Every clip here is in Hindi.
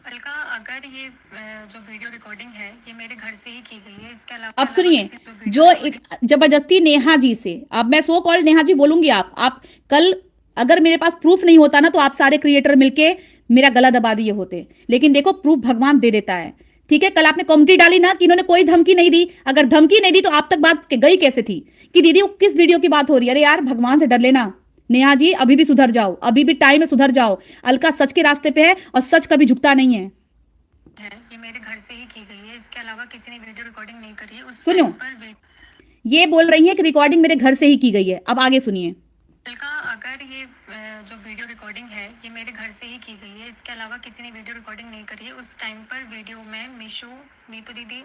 अलका, अगर ये जो वीडियो रिकॉर्डिंग है ये मेरे घर से ही की गई है। इसके अलावा अब सुनिए, किसी तो वीडियो जो एक रिकॉर्डिंग। जबरदस्ती नेहा जी से, अब मैं सो कॉल्ड नेहा जी बोलूंगी। आप कल अगर मेरे पास प्रूफ नहीं होता ना तो आप सारे क्रिएटर मिलके मेरा गला दबा दिए होते, लेकिन देखो प्रूफ भगवान दे देता है। ठीक है, कल आपने कमेंट्री डाली ना कि इन्होंने कोई धमकी नहीं दी। अगर धमकी नहीं दी तो आप तक बात गई कैसे थी कि दीदी वो किस वीडियो की बात हो रही है? अरे यार, भगवान से डर लेना। नेहा जी अभी भी सुधर जाओ, अभी भी टाइम है, सुधर जाओ। अलका सच के रास्ते पे है और सच कभी झुकता नहीं है। ये मेरे घर से ही की गई है। इसके अलावा किसी ने वीडियो रिकॉर्डिंग नहीं करी है उस सुनो, टाइम पर भी। ये बोल रही है कि रिकॉर्डिंग मेरे घर से ही की गई है। अब आगे सुनिए। अलका, अगर ये जो वीडियो रिकॉर्डिंग है ये मेरे घर से ही की गई है। इसके अलावा किसी ने वीडियो रिकॉर्डिंग नहीं करी है उस टाइम पर। वीडियो में मीशू, नीतू दीदी,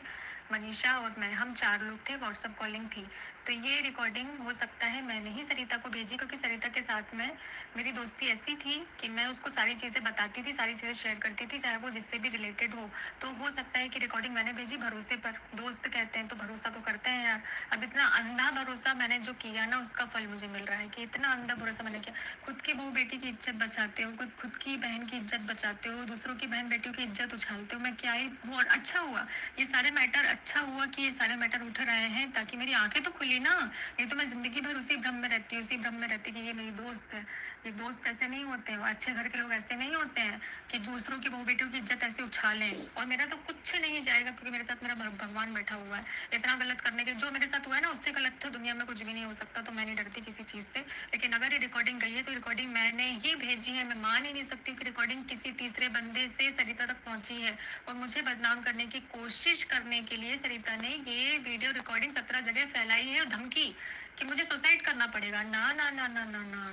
मनीषा और मैं, हम 4 लोग थे। व्हाट्सएप कॉलिंग थी। तो ये रिकॉर्डिंग हो सकता है मैंने ही सरिता को भेजी, क्योंकि सरिता के साथ में मेरी दोस्ती ऐसी थी कि मैं उसको सारी चीज़ें बताती थी, सारी चीज़ें शेयर करती थी, चाहे वो जिससे भी रिलेटेड हो। तो हो सकता है कि रिकॉर्डिंग मैंने भेजी भरोसे पर। दोस्त कहते हैं तो भरोसा तो करते हैं यार। अब इतना अंधा भरोसा मैंने जो किया ना, उसका फल मुझे मिल रहा है कि इतना अंधा भरोसा मैंने किया। खुद की बहू बेटी की इज्जत बचाते हो, खुद की बहन की इज्जत बचाते हो, दूसरों की बहन बेटियों की इज्जत उछालते हो। मैं क्या ही वो, और अच्छा हुआ ये सारे मैटर, अच्छा हुआ कि ये सारे मैटर उठ रहे हैं, ताकि मेरी आंखें तो खुली ना। नहीं तो मैं जिंदगी भर उसी भ्रम में रहती, उसी भ्रम में रहती कि ये मेरी दोस्त है। ये दोस्त ऐसे नहीं होते हैं, अच्छे घर के लोग ऐसे नहीं होते हैं कि दूसरों की बहू बेटियों की इज्जत ऐसे उछालें। और मेरा तो कुछ नहीं जाएगा, क्योंकि मेरे साथ मेरा भगवान बैठा हुआ है। इतना गलत करने के जो मेरे साथ हुआ है ना, उससे गलत तो दुनिया में कुछ भी नहीं हो सकता। तो मैं नहीं डरती किसी चीज़ से। लेकिन अगर ये रिकॉर्डिंग गई है तो रिकॉर्डिंग मैंने ही भेजी है। मैं मान ही नहीं सकती हूँ कि रिकॉर्डिंग किसी तीसरे बंदे से सरिता तक पहुंची है। और मुझे बदनाम करने की कोशिश करने के लिए सरिता ने ये वीडियो रिकॉर्डिंग 17 जगह फैलाई है। और धमकी कि मुझे सुसाइड करना पड़ेगा। ना ना ना ना ना ना,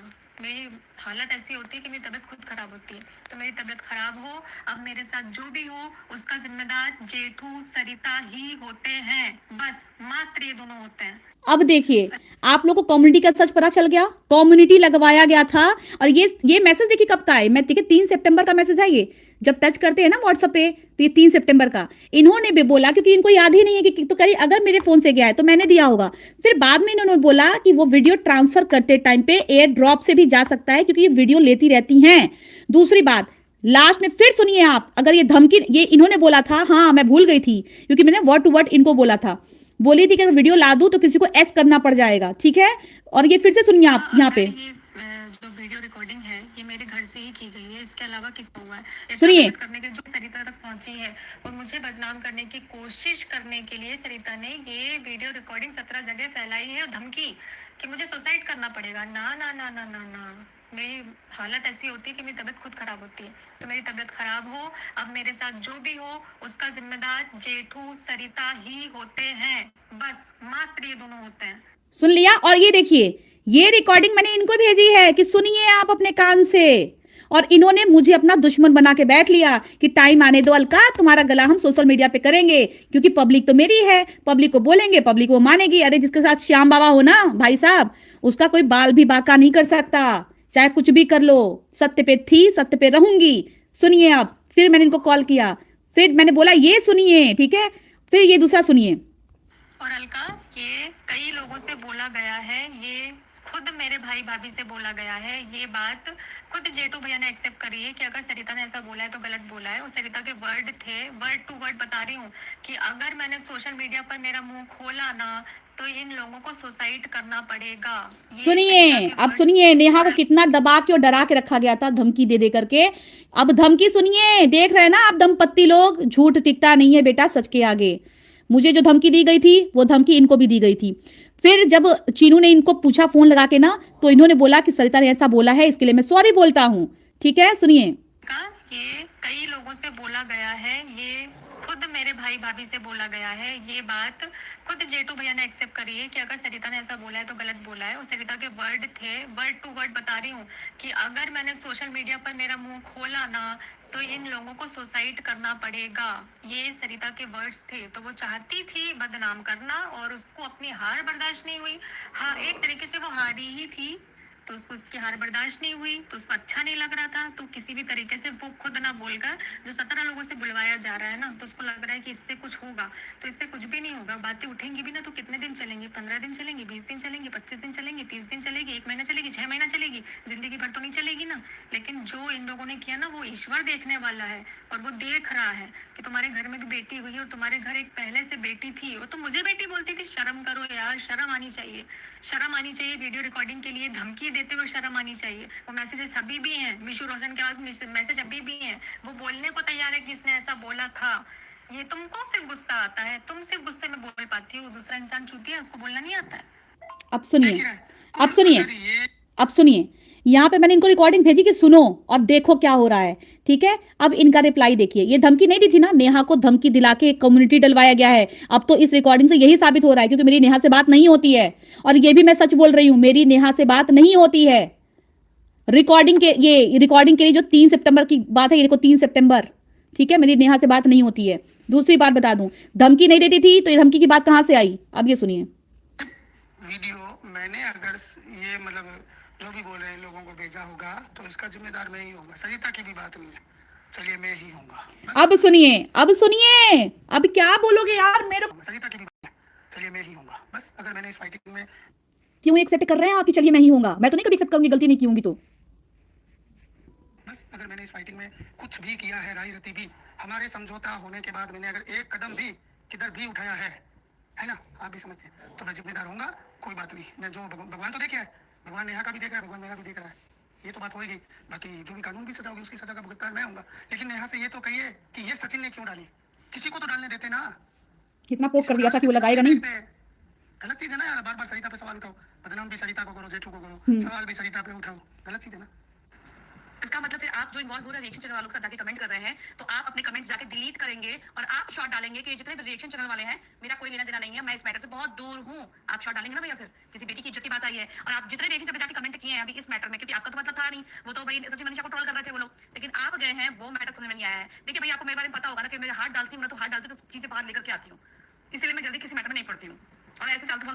मेरी हालत ऐसी होती है कि मेरी तबीयत खुद खराब होती है। तो मेरी तबीयत खराब हो, अब मेरे साथ जो भी हो, उसका जिम्मेदार जेठू सरिता ही होते हैं। बस मात्र ये दोनों होते हैं। अब देखिए, आप लोग को कम्युनिटी का सच पता चल गया। कम्युनिटी लगवाया गया था। और ये मैसेज देखिए कब का है। मैं देखिए 3 सितंबर का मैसेज है ये। जब टच करते हैं ना व्हाट्सएप पे तो ये 3 सितंबर का। इन्होंने भी बोला, क्योंकि इनको याद ही नहीं है कि तो करी अगर मेरे फोन से गया है तो मैंने दिया होगा। फिर बाद में इन्होंने बोला कि वो वीडियो ट्रांसफर करते टाइम पे एयर ड्रॉप से भी जा सकता है, क्योंकि ये वीडियो लेती रहती हैं। दूसरी बात, लास्ट में फिर सुनिए आप, अगर ये धमकी ये इन्होंने बोला था, हाँ मैं भूल गई थी क्योंकि मैंने वर्ड टू वर्ड इनको बोला था। बोली थी कि अगर वीडियो ला दूं तो किसी को एस करना पड़ जाएगा। ठीक है, और ये फिर से सुनिए आप यहाँ पे। अगर ये जो वीडियो रिकॉर्डिंग है ये मेरे घर से ही की गई है। इसके अलावा किसी हुआ है इतना सुनिए, गलत करने के जो सरिता तक पहुंची है। और मुझे बदनाम करने की कोशिश करने के लिए सरिता ने ये वीडियो रिकॉर्डिंग 17 जगह फैलाई है। और धमकी कि मुझे सुसाइड करना पड़ेगा। ना ना ना ना ना ना, मेरी हालत ऐसी होती है कि मेरी तबीयत खुद खराब होती है। तो मेरी तबीयत खराब हो, अब मेरे साथ जो भी हो, उसका जिम्मेदार जेठू सरिता ही होते हैं। बस मात्र ये दोनों होते हैं। सुन लिया। और ये देखिए, ये रिकॉर्डिंग मैंने इनको भेजी है कि सुनिए आप अपने कान से। और इन्होंने मुझे अपना दुश्मन बना के बैठ लिया कि टाइम आने दो अलका, तुम्हारा गला हम सोशल मीडिया पे करेंगे, क्योंकि पब्लिक तो मेरी है, पब्लिक को बोलेंगे, पब्लिक वो मानेगी। अरे जिसके साथ श्याम बाबा हो ना भाई साहब, उसका कोई बाल भी बाका नहीं कर सकता, चाहे कुछ भी कर लो। सत्य पे थी, सत्य पे रहूंगी। सुनिए आप। फिर मैंने इनको कॉल किया, फिर मैंने बोला ये सुनिए, ठीक है। फिर ये दूसरा सुनिए। और अलका, ये कई लोगों से बोला गया है, ये खुद मेरे भाई भाभी से बोला गया है। ये बात खुद जेठू भैया ने एक्सेप्ट करी है कि अगर सरिता ने ऐसा बोला है तो गलत बोला है। और सरिता के वर्ड थे, वर्ड टू वर्ड बता रही हूँ, कि अगर मैंने सोशल मीडिया पर मेरा मुंह खोला ना तो इन लोगों को सुसाइड करना पड़ेगा। ये सरिता सुनिए, के अब वर्ड्स। सुनिए, नेहा को और कितना दबा के और डरा के रखा गया था, धमकी दे दे करके। अब धमकी सुनिए, देख रहे हैं ना आप दंपत्ति लोग, झूठ टिकता नहीं है बेटा सच के आगे। मुझे जो धमकी दी गई थी वो धमकी इनको भी दी गई थी। फिर जब चीनू ने इनको पूछा फोन लगा के ना, तो इन्होंने बोला कि सरिता ने ऐसा बोला है, इसके लिए मैं सॉरी बोलता हूँ। ठीक है, सुनिए। का ये कई लोगों से बोला गया है, ये खुद मेरे भाई भाभी से बोला गया है। ये बात खुद जेठू भैया ने एक्सेप्ट करी है कि अगर सरिता ने ऐसा बोला है तो गलत बोला है। और सरिता के वर्ड थे, वर्ड टू वर्ड बता रही हूँ, कि अगर मैंने सोशल मीडिया पर मेरा मुंह खोला ना तो इन लोगों को सुसाइड करना पड़ेगा। ये सरिता के वर्ड्स थे। तो वो चाहती थी बदनाम करना और उसको अपनी हार बर्दाश्त नहीं हुई। हाँ, एक तरीके से वो हारी ही थी। तो उसको उसकी हार बर्दाश्त नहीं हुई, तो उसको अच्छा नहीं लग रहा था, तो किसी भी तरीके से वो खुद ना बोलकर जो 17 लोगों से बुलवाया जा रहा है ना, तो उसको लग रहा है कि इससे कुछ होगा। तो इससे कुछ भी नहीं होगा। बातें उठेंगी भी ना तो कितने दिन चलेंगी? 15 दिन चलेंगी, 20 दिन चलेंगी, 25 दिन चलेंगी, 30 दिन चलेगी, 1 महीना चलेगी, 6 महीना चलेगी, जिंदगी भर तो नहीं चलेगी ना। लेकिन जो इन लोगों ने किया ना, वो ईश्वर देखने वाला है और वो देख रहा है कि तुम्हारे घर में भी बेटी हुई है और तुम्हारे घर एक पहले से बेटी थी, और तो मुझे बेटी बोलती थी। शर्म करो यार, शर्म आनी चाहिए, शर्म आनी चाहिए। वीडियो रिकॉर्डिंग के लिए धमकी देते हुए शर्म आनी चाहिए। वो मैसेजेस अभी भी हैं, मिशू रोशन के पास मैसेज अभी भी हैं, वो बोलने को तैयार है कि इसने ऐसा बोला था। ये तुमको सिर्फ गुस्सा आता है, तुम सिर्फ गुस्से में बोल पाती हो, दूसरा इंसान चूतिया है, उसको बोलना नहीं आता है। अब सुनिए, देखिए, अब सुनिए, अगर ये अब सुनिए। यहाँ पे मैंने इनको रिकॉर्डिंग भेजी कि सुनो और देखो क्या हो रहा है, ठीक है। अब इनका रिप्लाई देखिए। ये धमकी नहीं दी थी ना, नेहा को धमकी दिला के एक कम्युनिटी डलवाया गया है। अब तो इस रिकॉर्डिंग से यही साबित हो रहा है, क्योंकि मेरी नेहा से बात नहीं होती है, और ये भी मैं सच बोल रही हूँ, मेरी नेहा से बात नहीं होती है। रिकॉर्डिंग के लिए जो 3 सितंबर की बात है, ये देखो 3 सितंबर, ठीक है। मेरी नेहा से बात नहीं होती है। दूसरी बात बता दूं, धमकी नहीं देती थी तो ये धमकी की बात कहां से आई? अब ये सुनिए। वीडियो मैंने अगर ये मतलब जो भी बोल रहे हैं लोगों को भेजा होगा तो इसका जिम्मेदार मैं ही होगा। सरिता की भी बात नहीं है, चलिए मैं ही होऊंगा। अब सुनिए, अब सुनिए, अब क्या बोलोगे यार मेरे को? सरिता की भी बात है, चलिए मैं ही होऊंगा। बस अगर मैंने इस फाइटिंग में क्यों एक्सेप्ट कर रहे हैं आप कि चलिए मैं ही होऊंगा? मैं तो नहीं कभी एक्सेप्ट करूंगी, गलती नहीं की होंगी तो। बस अगर मैंने इस फाइटिंग में कुछ भी किया है, राई रति भी, हमारे समझौता होने के बाद मैंने अगर एक कदम भी किधर भी उठाया है ना, आप भी समझते हैं, तो मैं जिम्मेदार होऊंगा। कोई बात नहीं, मैं जो भगवान तो देखे है, भगवान नेहा का भी देख रहा है, भगवान मेरा भी देख रहा है, ये तो बात होगी। बाकी जो भी कानून की सजा होगी उसकी सजा का भुगतान मैं होऊंगा। लेकिन नेहा से ये तो कहिए कि ये सचिन ने क्यों डाली, किसी को तो डालने देते ना। कितना पोस्ट कर दिया था कि वो लगाएगा नहीं। गलत चीज है ना यार, बार बार सरिता पे सवाल उठाओ, बदनाम भी सरिता को करो, जेठू को करो, सवाल भी सरिता पे उठाओ, गलत चीज है ना। इसका मतलब फिर आप जो इन्वॉल्व हो रहे हैं रिएक्शन चैनल वालों के साथ जाके कमेंट कर रहे हैं, तो आप अपने कमेंट्स जाके डिलीट करेंगे और आप शॉट डालेंगे कि जितने भी रिएक्शन चैनल वाले हैं, मेरा कोई लेना देना नहीं है, मैं इस मैटर से बहुत दूर हूँ। आप शॉट डालेंगे ना भैया, फिर किसी बेटी की इज्जत की बात आई है, और आप जितने रिएक्शन पे जाके कमेंट किए हैं अभी इस मैटर में, क्योंकि आपका तो मतलब था नहीं, वो तो भाई सचिन मनीषा को ट्रोल कर रहे थे वो लोग, लेकिन आप गए हैं, वो मैटर समझ में नहीं आया है। देखिए भाई, आपको मेरे बारे में पता होगा ना कि मैं हाथ डालती हूँ ना, तो हाथ डालती हूँ तो चीजें बाहर लेकर के आती हूँ, इसलिए मैं जल्दी किसी मैटर में नहीं पड़ती हूँ, और ऐसे चलते